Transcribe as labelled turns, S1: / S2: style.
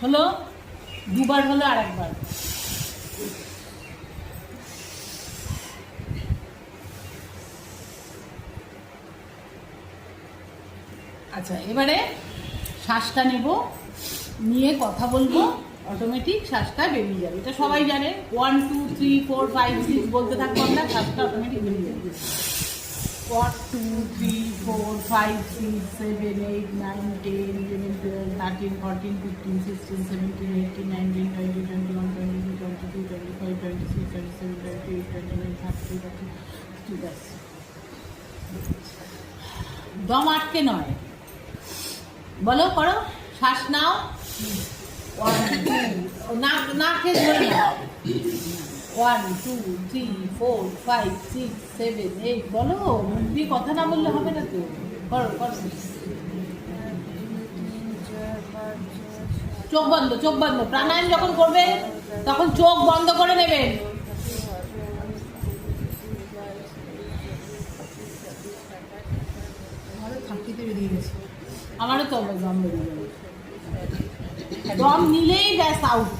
S1: হলো, দুবার হলো, আর একবার। আচ্ছা, এবারে শ্বাসটা নেব, নিয়ে কথা বলবো, অটোমেটিক শ্বাসটা বেরিয়ে যাবে। এটা সবাই জানে। 1 2 3 4 5 6 বলতে থাকবো আমরা, শ্বাসটা অটোমেটিক বেরিয়ে যাবে। 1 2 3 4 5 6 7 8 9 10 11 12 13 14 15 16 17 18 19 20 21 22 23 24 25 26 27 28 29 30 31 দম আটকে নয়, বলো, করো, শ্বাস নাও, নাকে ধরে নাও, 1 2 3 4 5 6 7 8, বলো, মুখ দিয়ে কথা না বললে হবে না তো, করো করো। চোখ বন্ধ, চোখ বন্ধ। প্রাণায়াম যখন করবেন তখন চোখ বন্ধ করে নেবেন। আমারও তো দম বেরিয়ে যাবে। দম নিলেই ব্যাস আউট।